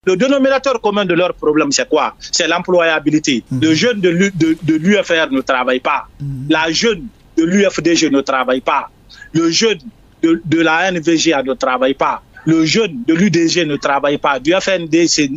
Le dénominateur commun de leurs problèmes, c'est quoi? C'est l'employabilité. Le jeune de l'UFR ne travaille pas. La jeune de l'UFDG ne travaille pas. Le jeune de la NVGA ne travaille pas. Le jeune de l'UDG ne travaille pas, du FNDC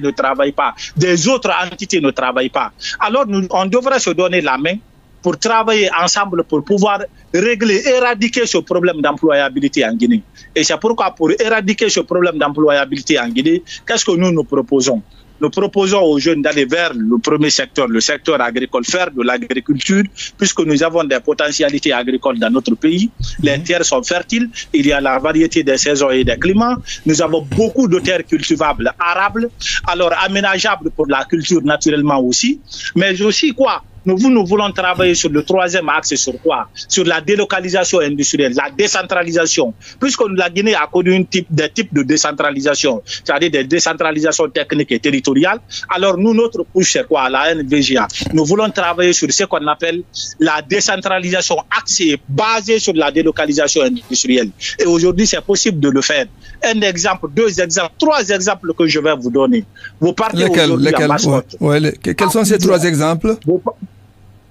ne travaille pas, des autres entités ne travaillent pas. Alors on devrait se donner la main pour travailler ensemble pour pouvoir éradiquer ce problème d'employabilité en Guinée. Et c'est pourquoi pour éradiquer ce problème d'employabilité en Guinée, qu'est-ce que nous proposons? Nous proposons aux jeunes d'aller vers le premier secteur, le secteur agricole, faire de l'agriculture, puisque nous avons des potentialités agricoles dans notre pays. Les terres sont fertiles, il y a la variété des saisons et des climats. Nous avons beaucoup de terres cultivables, arables, alors aménageables pour la culture naturellement aussi. Mais aussi quoi? Nous voulons travailler sur le troisième axe, sur quoi? Sur la délocalisation industrielle, la décentralisation. Puisque la Guinée a connu des types de décentralisation, c'est-à-dire des décentralisations techniques et territoriales. Alors nous, notre couche, c'est quoi? La NVGA. Nous voulons travailler sur ce qu'on appelle la décentralisation axée, basée sur la délocalisation industrielle. Et aujourd'hui, c'est possible de le faire. Un exemple, deux exemples, trois exemples que je vais vous donner. Vous partez aujourd'hui à Mascotte. Quels sont ces trois exemples?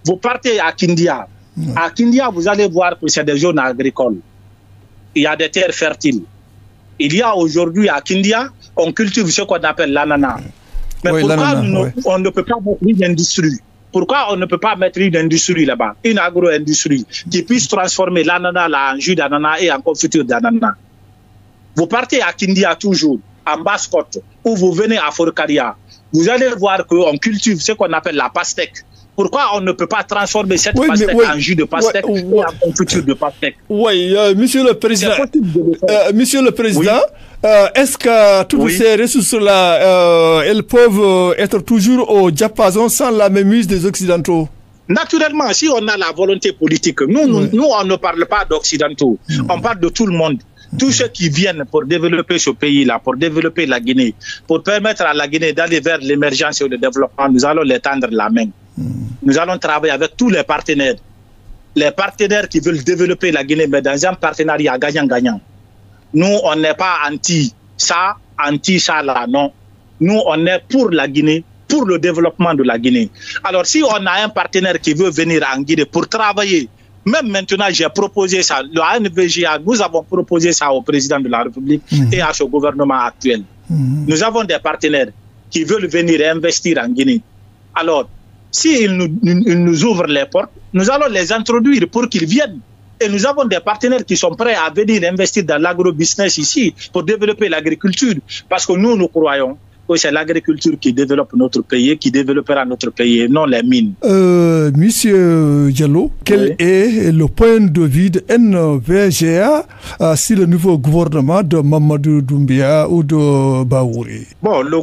Vous partez à Kindia. À Kindia, vous allez voir que c'est des zones agricoles. Il y a des terres fertiles. Il y a aujourd'hui à Kindia, on cultive ce qu'on appelle l'ananas. Mais pourquoi on ne peut pas mettre une industrie? Pourquoi on ne peut pas mettre une industrie là-bas? Une agro-industrie qui puisse transformer l'ananas en jus d'ananas et en confiture d'ananas. Vous partez à Kindia toujours, en Basse-Côte, ou vous venez à Forcaria. Vous allez voir qu'on cultive ce qu'on appelle la pastèque. Pourquoi on ne peut pas transformer cette pastèque en jus de pastèque et en confiture de pastèque? Oui, Monsieur le Président. Est-ce que toutes ces ressources-là, elles peuvent être toujours au diapason sans la mainmise des Occidentaux? Naturellement, si on a la volonté politique, nous on ne parle pas d'Occidentaux, on parle de tout le monde. Tous ceux qui viennent pour développer ce pays-là, pour développer la Guinée, pour permettre à la Guinée d'aller vers l'émergence et le développement, nous allons les tendre la main. Nous allons travailler avec tous les partenaires qui veulent développer la Guinée, mais dans un partenariat gagnant-gagnant. Nous, on n'est pas anti-ça là, non. Nous, on est pour la Guinée, pour le développement de la Guinée. Alors, si on a un partenaire qui veut venir en Guinée pour travailler, même maintenant, j'ai proposé ça, le ANVGA, nous avons proposé ça au président de la République et à ce gouvernement actuel. Nous avons des partenaires qui veulent venir investir en Guinée. Alors, s'ils nous ouvrent les portes, nous allons les introduire pour qu'ils viennent. Et nous avons des partenaires qui sont prêts à venir investir dans l'agro-business ici pour développer l'agriculture. Parce que nous croyons que c'est l'agriculture qui développe notre pays, qui développera notre pays, et non les mines. Monsieur Diallo, quel est le point de vue de NVGA si le nouveau gouvernement de Mamadou Doumbia ou de Baouri? Bon, le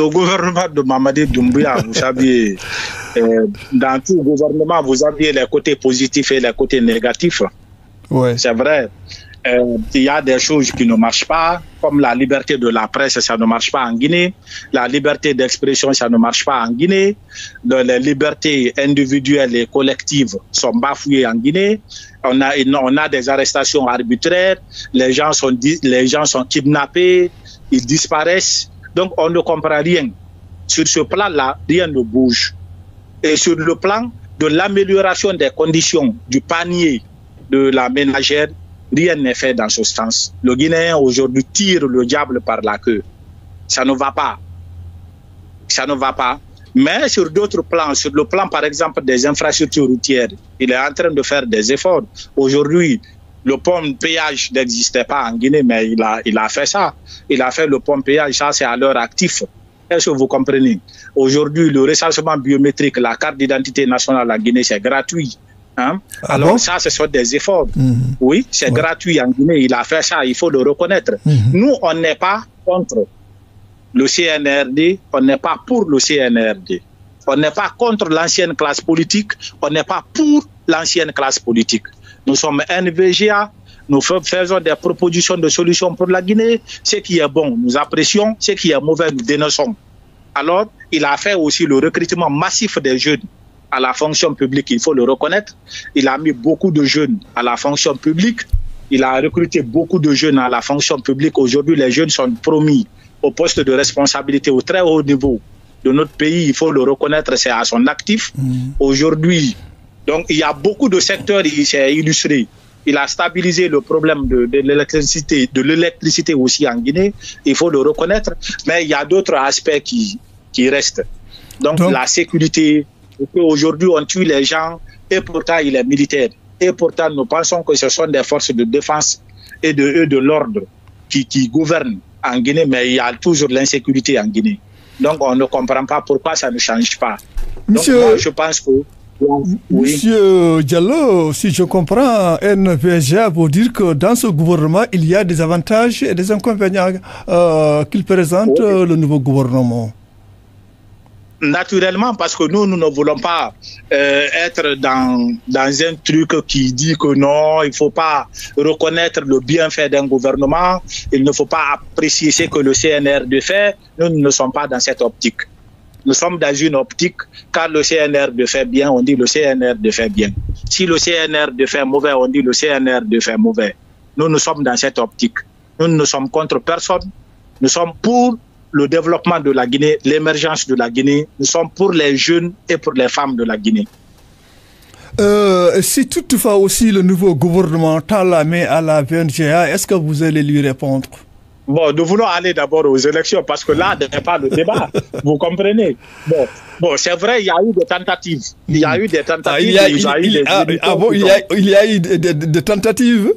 gouvernement de Mamadou Doumbia, vous savez, dans tout gouvernement, vous avez les côtés positifs et les côtés négatifs. Ouais. C'est vrai. Il y a des choses qui ne marchent pas, comme la liberté de la presse, ça ne marche pas en Guinée. La liberté d'expression, ça ne marche pas en Guinée. Les libertés individuelles et collectives sont bafouées en Guinée. On a des arrestations arbitraires, les gens sont kidnappés, ils disparaissent. Donc on ne comprend rien. Sur ce plan-là, rien ne bouge. Et sur le plan de l'amélioration des conditions du panier de la ménagère, rien n'est fait dans ce sens. Le Guinéen aujourd'hui tire le diable par la queue. Ça ne va pas. Ça ne va pas. Mais sur d'autres plans, sur le plan par exemple des infrastructures routières, il est en train de faire des efforts. Aujourd'hui, le pont-péage n'existait pas en Guinée, mais il a fait ça. Il a fait le pont-péage, ça c'est à l'heure actif. Est-ce que vous comprenez? Aujourd'hui, le recensement biométrique, la carte d'identité nationale en Guinée, c'est gratuit. Hein? Alors bon? Ça, ce sont des efforts. Oui, c'est gratuit en Guinée. Il a fait ça, il faut le reconnaître. Nous, on n'est pas contre le CNRD, on n'est pas pour le CNRD. On n'est pas contre l'ancienne classe politique, on n'est pas pour l'ancienne classe politique. Nous sommes NVGA, nous faisons des propositions de solutions pour la Guinée. Ce qui est bon, nous apprécions. Ce qui est mauvais, nous dénonçons. Alors, il a fait aussi le recrutement massif des jeunes à la fonction publique, il faut le reconnaître. Il a mis beaucoup de jeunes à la fonction publique. Il a recruté beaucoup de jeunes à la fonction publique. Aujourd'hui, les jeunes sont promis au poste de responsabilité au très haut niveau de notre pays, il faut le reconnaître, c'est à son actif. Aujourd'hui, donc il y a beaucoup de secteurs, il s'est illustré. Il a stabilisé le problème de l'électricité aussi en Guinée, il faut le reconnaître, mais il y a d'autres aspects qui restent. Donc la sécurité, aujourd'hui on tue les gens et pourtant il est militaire. Et pourtant nous pensons que ce sont des forces de défense et de l'ordre qui gouvernent en Guinée, mais il y a toujours l'insécurité en Guinée. Donc on ne comprend pas pourquoi ça ne change pas. Donc moi je pense que... Oui. Monsieur Diallo, si je comprends, NVGA veut dire que dans ce gouvernement, il y a des avantages et des inconvénients qu'il présente le nouveau gouvernement. Naturellement, parce que nous ne voulons pas être dans un truc qui dit que non, il ne faut pas reconnaître le bienfait d'un gouvernement, il ne faut pas apprécier ce que le CNRD fait. Nous ne sommes pas dans cette optique. Nous sommes dans une optique, quand le CNRD fait bien, on dit le CNRD fait bien. Si le CNRD fait mauvais, on dit le CNRD fait mauvais. Nous sommes dans cette optique. Nous ne sommes contre personne. Nous sommes pour le développement de la Guinée, l'émergence de la Guinée. Nous sommes pour les jeunes et pour les femmes de la Guinée. Si toutefois aussi le nouveau gouvernement tend la main à la VNGA, est-ce que vous allez lui répondre? Bon, nous voulons aller d'abord aux élections parce que là, ce n'est pas le débat. Vous comprenez? Bon, c'est vrai, il y a eu des tentatives. Il y a eu des tentatives. Il y a eu des tentatives?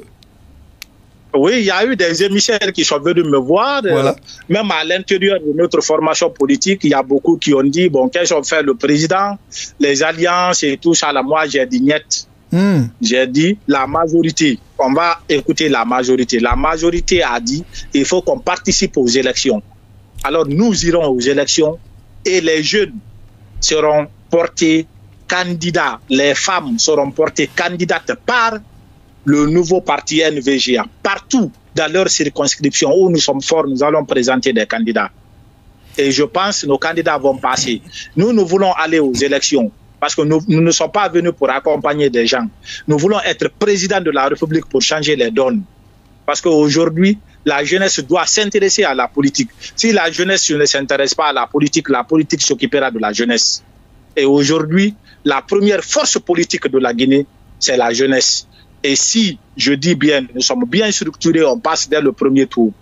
Oui, il y a eu des émissaires qui sont venus me voir. Voilà. Même à l'intérieur de notre formation politique, il y a beaucoup qui ont dit, bon, qu'est-ce qu'on fait le président? Les alliances et tout ça, là, moi, j'ai dit niet. J'ai dit la majorité. On va écouter la majorité. La majorité a dit il faut qu'on participe aux élections. Alors nous irons aux élections et les jeunes seront portés candidats. Les femmes seront portées candidates par le nouveau parti NVGA. Partout dans leur circonscription où nous sommes forts, nous allons présenter des candidats. Et je pense que nos candidats vont passer. Nous voulons aller aux élections. Parce que nous ne sommes pas venus pour accompagner des gens. Nous voulons être président de la République pour changer les donnes. Parce qu'aujourd'hui, la jeunesse doit s'intéresser à la politique. Si la jeunesse ne s'intéresse pas à la politique s'occupera de la jeunesse. Et aujourd'hui, la première force politique de la Guinée, c'est la jeunesse. Et si, je dis bien, nous sommes bien structurés, on passe dès le premier tour.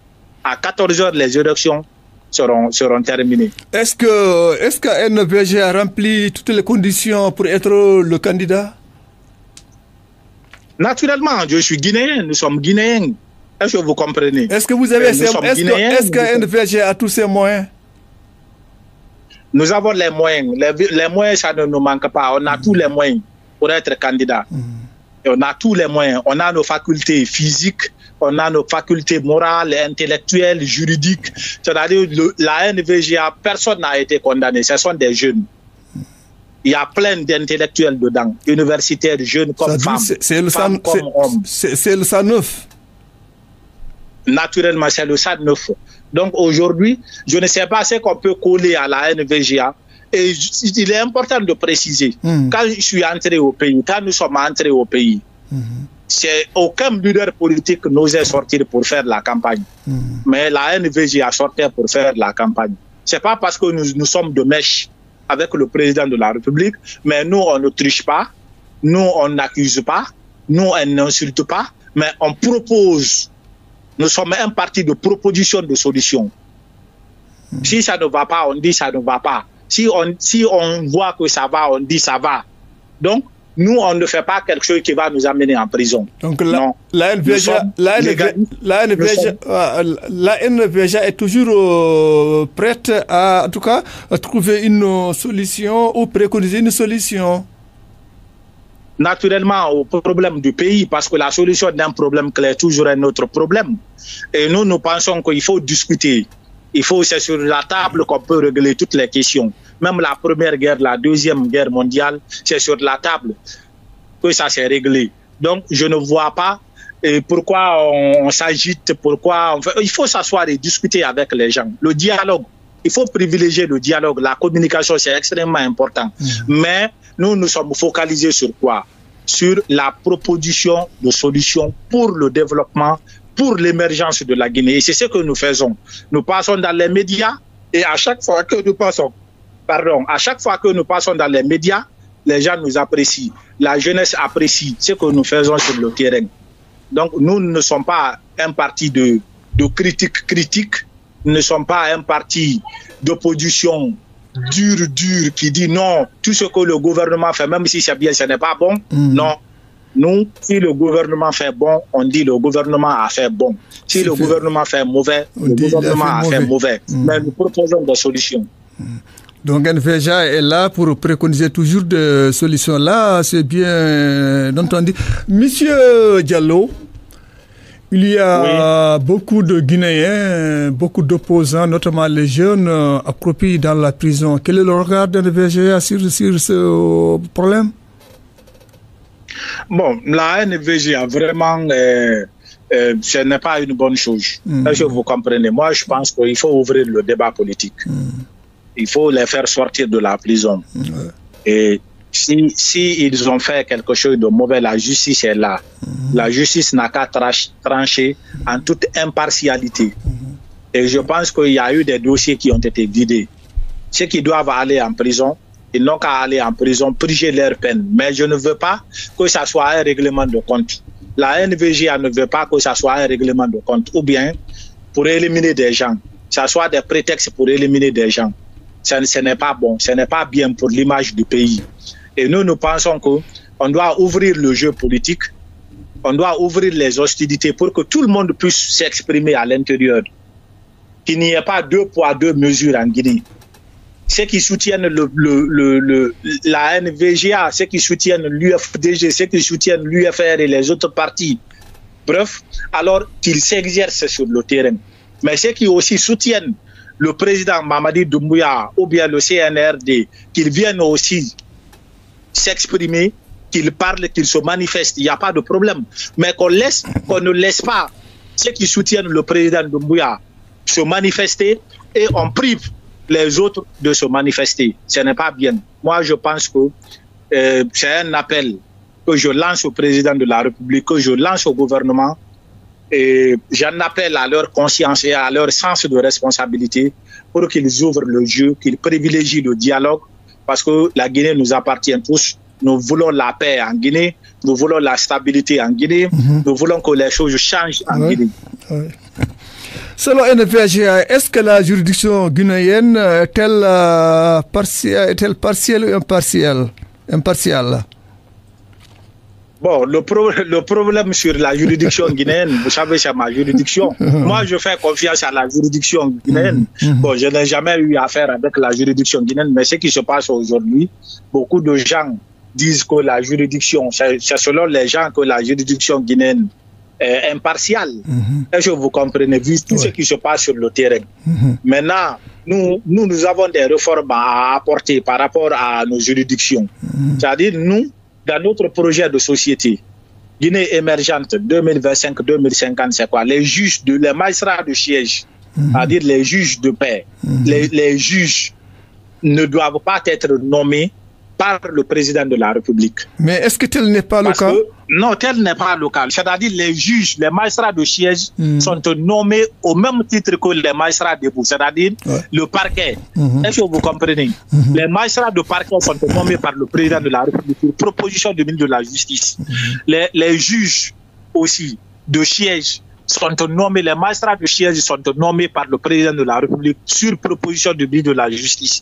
À 14 h, les élections seront terminés. Est-ce que NVG a rempli toutes les conditions pour être le candidat? Naturellement, je suis guinéen, nous sommes guinéens. Est-ce que vous comprenez? Est-ce que vous avez est-ce que NVG a tous ses moyens? Nous avons les moyens. Les moyens, ça ne nous manque pas. On a tous les moyens pour être candidat. Et on a tous les moyens. On a nos facultés physiques, on a nos facultés morales, intellectuelles, juridiques. C'est-à-dire la NVGA, personne n'a été condamné. Ce sont des jeunes. Il y a plein d'intellectuels dedans, universitaires, jeunes comme femmes, femmes comme hommes. C'est le SAD9. Naturellement, c'est le SAD9. Donc aujourd'hui, je ne sais pas ce qu'on peut coller à la NVGA. Et il est important de préciser, quand je suis entré au pays, quand nous sommes entrés au pays, c'est aucun leader politique n'osait sortir pour faire la campagne. Mais la NVG a sorti pour faire la campagne. Ce n'est pas parce que nous sommes de mèche avec le président de la République, mais nous, on ne triche pas, nous, on n'accuse pas, nous, on n'insulte pas, mais on propose. Nous sommes un parti de proposition de solution. Si ça ne va pas, on dit ça ne va pas. Si on voit que ça va, on dit ça va. Donc, nous, on ne fait pas quelque chose qui va nous amener en prison. Donc, la NVGA est toujours prête à, en tout cas, à trouver une solution ou préconiser une solution. Naturellement, au problème du pays, parce que la solution d'un problème clair est toujours un autre problème. Et nous pensons qu'il faut discuter. C'est sur la table qu'on peut régler toutes les questions. Même la première guerre, la deuxième guerre mondiale, c'est sur la table que ça s'est réglé. Donc, je ne vois pas pourquoi on s'agite, il faut s'asseoir et discuter avec les gens. Le dialogue, il faut privilégier le dialogue. La communication, c'est extrêmement important. Mais nous sommes focalisés sur quoi? Sur la proposition de solutions pour le développement pour l'émergence de la Guinée. Et c'est ce que nous faisons. Nous passons dans les médias et à chaque fois que nous passons dans les médias, les gens nous apprécient. La jeunesse apprécie ce que nous faisons sur le terrain. Donc nous ne sommes pas un parti de critique, nous ne sommes pas un parti d'opposition dur qui dit non, tout ce que le gouvernement fait, même si c'est bien, ce n'est pas bon. Non. Nous, si le gouvernement fait bon, on dit le gouvernement a fait bon. Si le gouvernement fait mauvais, le gouvernement a fait mauvais. Mais nous proposons des solutions. Donc NVGA est là pour préconiser toujours des solutions. Là, c'est bien entendu. Monsieur Diallo, il y a beaucoup de Guinéens, beaucoup d'opposants, notamment les jeunes, accroupis dans la prison. Quel est le regard de NVGA sur ce problème? Bon, la NVGA, vraiment, ce n'est pas une bonne chose. Est-ce que vous comprenez? Moi, je pense qu'il faut ouvrir le débat politique. Il faut les faire sortir de la prison. Et si ils ont fait quelque chose de mauvais, la justice est là. La justice n'a qu'à trancher en toute impartialité. Et je pense qu'il y a eu des dossiers qui ont été vidés. Ceux qui doivent aller en prison, ils n'ont qu'à aller en prison, purger leur peine. Mais je ne veux pas que ça soit un règlement de compte. La NVGA ne veut pas que ça soit un règlement de compte. Ou bien pour éliminer des gens. Ça soit des prétextes pour éliminer des gens. Ce n'est pas bon, ce n'est pas bien pour l'image du pays. Et nous pensons qu'on doit ouvrir le jeu politique, on doit ouvrir les hostilités pour que tout le monde puisse s'exprimer à l'intérieur. Qu'il n'y ait pas deux poids, deux mesures en Guinée. Ceux qui soutiennent la NVGA, ceux qui soutiennent l'UFDG, ceux qui soutiennent l'UFR et les autres partis, bref, alors qu'ils s'exercent sur le terrain. Mais ceux qui aussi soutiennent le président Mamadi Doumbouya ou bien le CNRD, qu'ils viennent aussi s'exprimer, qu'ils parlent, qu'ils se manifestent, il n'y a pas de problème. Mais qu'on ne laisse pas ceux qui soutiennent le président Doumbouya se manifester et on prive les autres de se manifester. Ce n'est pas bien. Moi, je pense que c'est un appel que je lance au président de la République, que je lance au gouvernement. Et j'en appelle à leur conscience et à leur sens de responsabilité pour qu'ils ouvrent le jeu, qu'ils privilégient le dialogue, parce que la Guinée nous appartient tous. Nous voulons la paix en Guinée, nous voulons la stabilité en Guinée, nous voulons que les choses changent en Guinée. Selon NVGA, est-ce que la juridiction guinéenne est-elle partielle ou impartiale? Bon, le problème sur la juridiction guinéenne, vous savez, c'est ma juridiction. Moi, je fais confiance à la juridiction guinéenne. Bon, je n'ai jamais eu affaire avec la juridiction guinéenne, mais ce qui se passe aujourd'hui, beaucoup de gens disent que la juridiction, c'est selon les gens que la juridiction guinéenne est impartiale. Est-ce que vous comprenez, vu tout ce qui se passe sur le terrain? Maintenant, nous avons des réformes à apporter par rapport à nos juridictions. C'est-à-dire, nous, dans notre projet de société, Guinée émergente 2025-2050, c'est quoi? Les magistrats de siège, c'est-à-dire les juges de paix, les juges ne doivent pas être nommés par le président de la République. Mais est-ce que tel n'est pas le cas? Non, tel n'est pas le cas. C'est-à-dire les juges, les magistrats de siège sont nommés au même titre que les magistrats debout, c'est-à-dire le parquet. Est-ce que vous comprenez? Les magistrats de parquet sont nommés par le président de la République pour proposition du ministre de la Justice. Les juges aussi de siège sont nommés, les magistrats de siège sont nommés par le président de la République sur proposition du ministre de la Justice.